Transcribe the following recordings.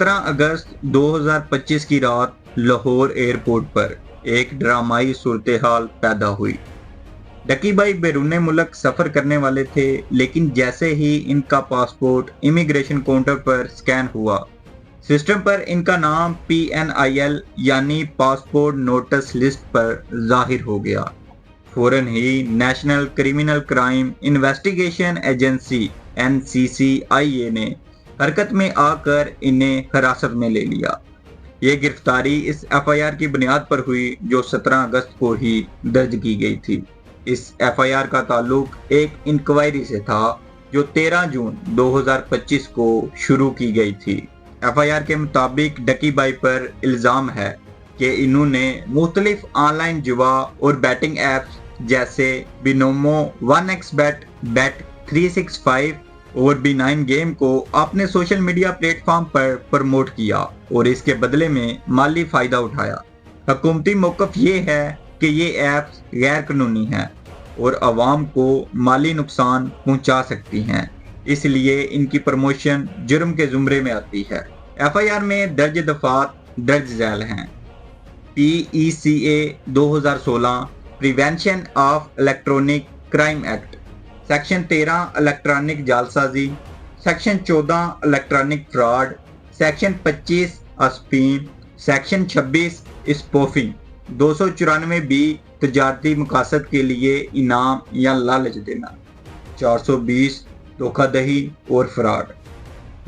17 अगस्त 2025 की रात लाहौर एयरपोर्ट पर एक ड्रामाई सूरत-ए-हाल पैदा हुई। डकी भाई बैरून मुल्क सफ़र करने वाले थे, लेकिन जैसे ही इनका पासपोर्ट इमिग्रेशन काउंटर पर स्कैन हुआ, सिस्टम पर इनका नाम PNIL यानी पासपोर्ट नोटिस लिस्ट पर जाहिर हो गया। फौरन ही national criminal crime investigation agency NCCIA ने हरकत में आकर इन्हें हिरासत में ले लिया। ये गिरफ्तारी इस FIR की बुनियाद पर हुई जो 17 अगस्त को ही दर्ज की गई थी। इस FIR का ताल्लुक एक इंक्वायरी से था जो 13 जून 2025 को शुरू की गई थी। FIR के मुताबिक डकी भाई पर इल्ज़ाम है कि इन्होंने मुख्तलिफ ऑनलाइन जुआ और बैटिंग ऐप्स जैसे बिनोमो, 1xBet, Bet365 और B9 गेम को अपने सोशल मीडिया प्लेटफॉर्म पर प्रमोट किया और इसके बदले में माली फ़ायदा उठाया। हुकूमती मौक़िफ़ ये है कि ये ऐप्स गैर कानूनी हैं और आवाम को माली नुकसान पहुंचा सकती हैं, इसलिए इनकी प्रमोशन जुर्म के ज़ुमरे में आती है। FIR में दर्ज दफ़ात दर्ज झैल हैं। PECA 2016 prevention of electronic crime act, section 13 electronic जालसाजी, section 14 electronic fraud, section 25 spin, section 26 spoofing, 294B तजारती मकासद के लिए इनाम या लालच देना, 420 धोखाधड़ी और फ्रॉड।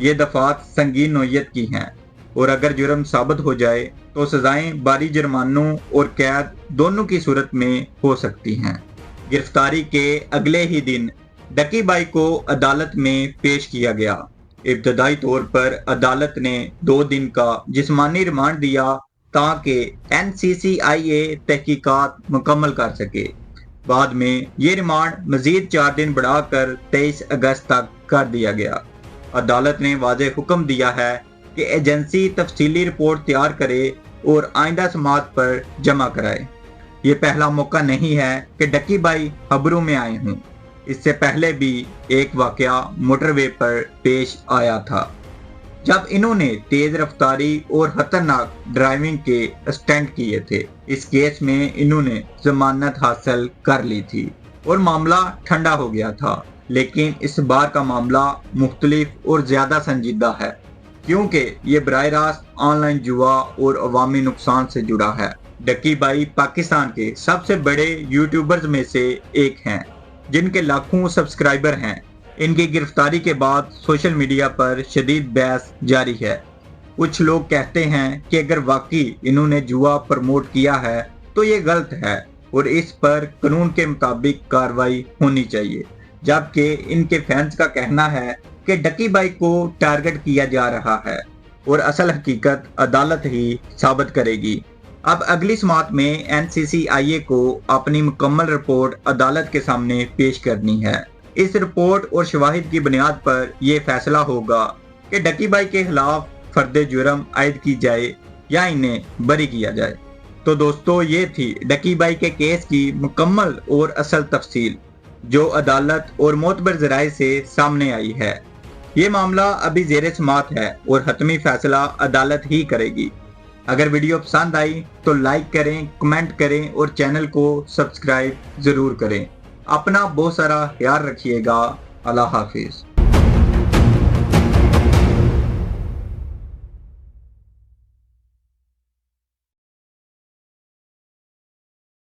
ये दफात संगीन नौयत की हैं और अगर जुर्म साबित हो जाए तो सजाएं बारी जुर्मानों और कैद दोनों की सूरत में हो सकती हैं। गिरफ्तारी के अगले ही दिन डकी भाई को अदालत में पेश किया गया। इब्तदाई तौर पर अदालत ने 2 दिन का जिस्मानी रिमांड दिया ताकि NCCIA तहकीकात मुकम्मल कर सके। बाद में ये रिमांड मजीद 4 दिन बढ़ाकर 23 अगस्त तक कर दिया गया। अदालत ने वाज़ेह हुक्म दिया है कि एजेंसी तफसीली रिपोर्ट तैयार करे और आइंदा समाअत पर जमा कराए। ये पहला मौका नहीं है कि डकी भाई खबरों में आए हों। इससे पहले भी एक वाकया मोटरवे पर पेश आया था जब इन्होंने तेज रफ्तारी और खतरनाक ड्राइविंग के स्टंट किए थे। इस केस में इन्होंने जमानत हासिल कर ली थी और मामला ठंडा हो गया था, लेकिन इस बार का मामला मुख्तलिफ और ज्यादा संजीदा है क्योंकि ये बराह रास्त ऑनलाइन जुआ और अवामी नुकसान से जुड़ा है। डकी भाई पाकिस्तान के सबसे बड़े यूट्यूबर्स में से एक हैं जिनके लाखों सब्सक्राइबर हैं। इनकी गिरफ्तारी के बाद सोशल मीडिया पर शदीद बहस जारी है। कुछ लोग कहते हैं कि अगर वाकई इन्होंने जुआ प्रमोट किया है तो ये गलत है और इस पर कानून के मुताबिक कार्रवाई होनी चाहिए, जबकि इनके फैंस का कहना है कि डकी भाई को टारगेट किया जा रहा है और असल हकीकत अदालत ही साबित करेगी। अब अगली समाअत में NCCIA को अपनी मुकम्मल रिपोर्ट अदालत के सामने पेश करनी है। इस रिपोर्ट और शवाहिद की बुनियाद पर यह फैसला होगा कि डकी भाई के खिलाफ फर्द जुर्म आयद की जाए या इन्हें बरी किया जाए। तो दोस्तों, ये थी डकी भाई के केस की मुकम्मल और असल तफसील जो अदालत और मोतबर ज़राए से सामने आई है। ये मामला अभी ज़ेरे समाअत है और हतमी फैसला अदालत ही करेगी। अगर वीडियो पसंद आई तो लाइक करें, कमेंट करें और चैनल को सब्सक्राइब ज़रूर करें। अपना बहुत सारा ख्याल रखिएगा। अल्लाह हाफिज़।